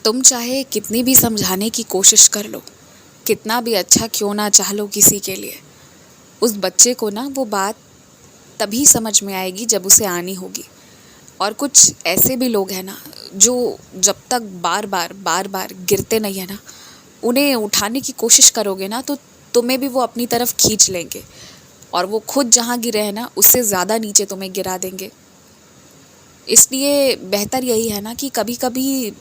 तुम चाहे कितनी भी समझाने की कोशिश कर लो, कितना भी अच्छा क्यों ना चाह लो किसी के लिए, उस बच्चे को ना वो बात तभी समझ में आएगी जब उसे आनी होगी। और कुछ ऐसे भी लोग हैं ना जो जब तक बार बार गिरते नहीं है ना, उन्हें उठाने की कोशिश करोगे ना तो तुम्हें भी वो अपनी तरफ खींच लेंगे और वो खुद जहाँ गिरे हैं ना उससे ज़्यादा नीचे तुम्हें गिरा देंगे। इसलिए बेहतर यही है ना कि कभी कभी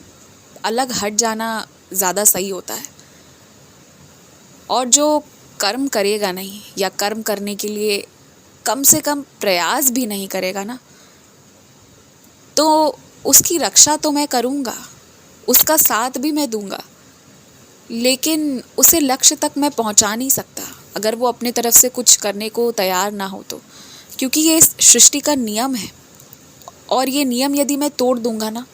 अलग हट जाना ज़्यादा सही होता है। और जो कर्म करेगा नहीं या कर्म करने के लिए कम से कम प्रयास भी नहीं करेगा ना, तो उसकी रक्षा तो मैं करूँगा, उसका साथ भी मैं दूंगा, लेकिन उसे लक्ष्य तक मैं पहुंचा नहीं सकता अगर वो अपने तरफ से कुछ करने को तैयार ना हो तो। क्योंकि ये इस सृष्टि का नियम है और ये नियम यदि मैं तोड़ दूंगा ना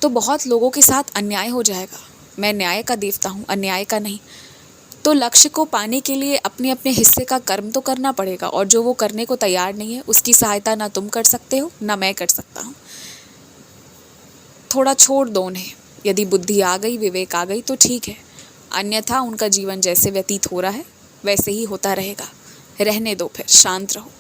तो बहुत लोगों के साथ अन्याय हो जाएगा। मैं न्याय का देवता हूँ, अन्याय का नहीं। तो लक्ष्य को पाने के लिए अपने अपने हिस्से का कर्म तो करना पड़ेगा, और जो वो करने को तैयार नहीं है उसकी सहायता ना तुम कर सकते हो ना मैं कर सकता हूँ। थोड़ा छोड़ दो उन्हें, यदि बुद्धि आ गई, विवेक आ गई तो ठीक है, अन्यथा उनका जीवन जैसे व्यतीत हो रहा है वैसे ही होता रहेगा। रहने दो, फिर शांत रहो।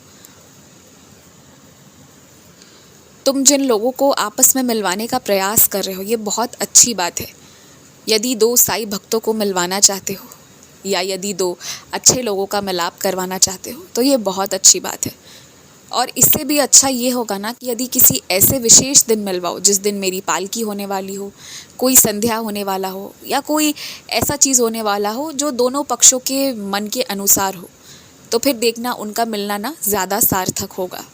तुम जिन लोगों को आपस में मिलवाने का प्रयास कर रहे हो ये बहुत अच्छी बात है। यदि दो साईं भक्तों को मिलवाना चाहते हो या यदि दो अच्छे लोगों का मिलाप करवाना चाहते हो तो ये बहुत अच्छी बात है। और इससे भी अच्छा ये होगा ना कि यदि किसी ऐसे विशेष दिन मिलवाओ जिस दिन मेरी पालकी होने वाली हो, कोई संध्या होने वाला हो या कोई ऐसा चीज़ होने वाला हो जो दोनों पक्षों के मन के अनुसार हो, तो फिर देखना उनका मिलना ना ज़्यादा सार्थक होगा।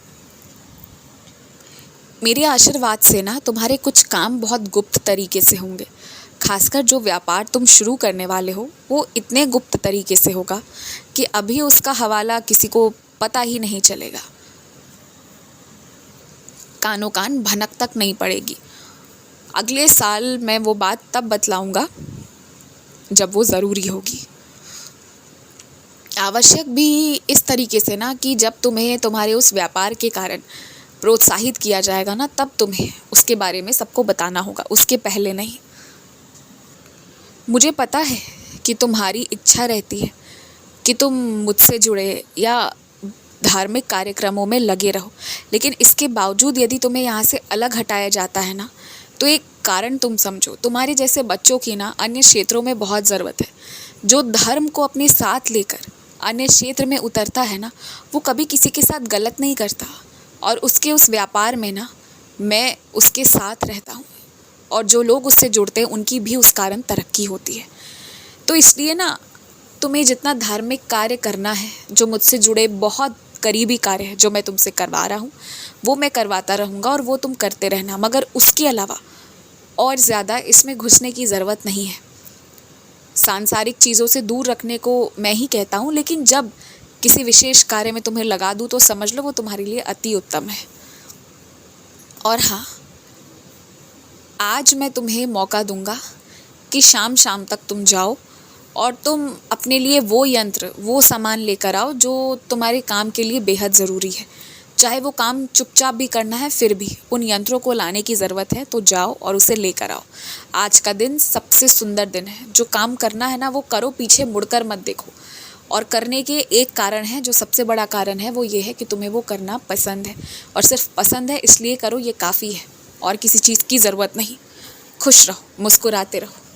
मेरे आशीर्वाद से ना तुम्हारे कुछ काम बहुत गुप्त तरीके से होंगे। खासकर जो व्यापार तुम शुरू करने वाले हो वो इतने गुप्त तरीके से होगा कि अभी उसका हवाला किसी को पता ही नहीं चलेगा। कानों कान भनक तक नहीं पड़ेगी। अगले साल मैं वो बात तब बतलाऊंगा जब वो ज़रूरी होगी। आवश्यक भी इस तरीके से ना कि जब तुम्हें तुम्हारे उस व्यापार के कारण प्रोत्साहित किया जाएगा ना, तब तुम्हें उसके बारे में सबको बताना होगा, उसके पहले नहीं। मुझे पता है कि तुम्हारी इच्छा रहती है कि तुम मुझसे जुड़े या धार्मिक कार्यक्रमों में लगे रहो, लेकिन इसके बावजूद यदि तुम्हें यहाँ से अलग हटाया जाता है ना, तो एक कारण तुम समझो। तुम्हारे जैसे बच्चों की ना अन्य क्षेत्रों में बहुत ज़रूरत है। जो धर्म को अपने साथ लेकर अन्य क्षेत्र में उतरता है ना, वो कभी किसी के साथ गलत नहीं करता, और उसके उस व्यापार में ना मैं उसके साथ रहता हूँ, और जो लोग उससे जुड़ते हैं उनकी भी उस कारण तरक्की होती है। तो इसलिए ना तुम्हें जितना धार्मिक कार्य करना है, जो मुझसे जुड़े बहुत करीबी कार्य है जो मैं तुमसे करवा रहा हूँ, वो मैं करवाता रहूँगा और वो तुम करते रहना। मगर उसके अलावा और ज़्यादा इसमें घुसने की ज़रूरत नहीं है। सांसारिक चीज़ों से दूर रखने को मैं ही कहता हूँ, लेकिन जब किसी विशेष कार्य में तुम्हें लगा दूँ तो समझ लो वो तुम्हारे लिए अति उत्तम है। और हाँ, आज मैं तुम्हें मौका दूंगा कि शाम शाम तक तुम जाओ और तुम अपने लिए वो यंत्र, वो सामान लेकर आओ जो तुम्हारे काम के लिए बेहद ज़रूरी है। चाहे वो काम चुपचाप भी करना है, फिर भी उन यंत्रों को लाने की ज़रूरत है, तो जाओ और उसे लेकर आओ। आज का दिन सबसे सुंदर दिन है। जो काम करना है ना वो करो, पीछे मुड़कर मत देखो। और करने के एक कारण है, जो सबसे बड़ा कारण है, वो ये है कि तुम्हें वो करना पसंद है, और सिर्फ पसंद है इसलिए करो, ये काफ़ी है, और किसी चीज़ की ज़रूरत नहीं। खुश रहो, मुस्कुराते रहो।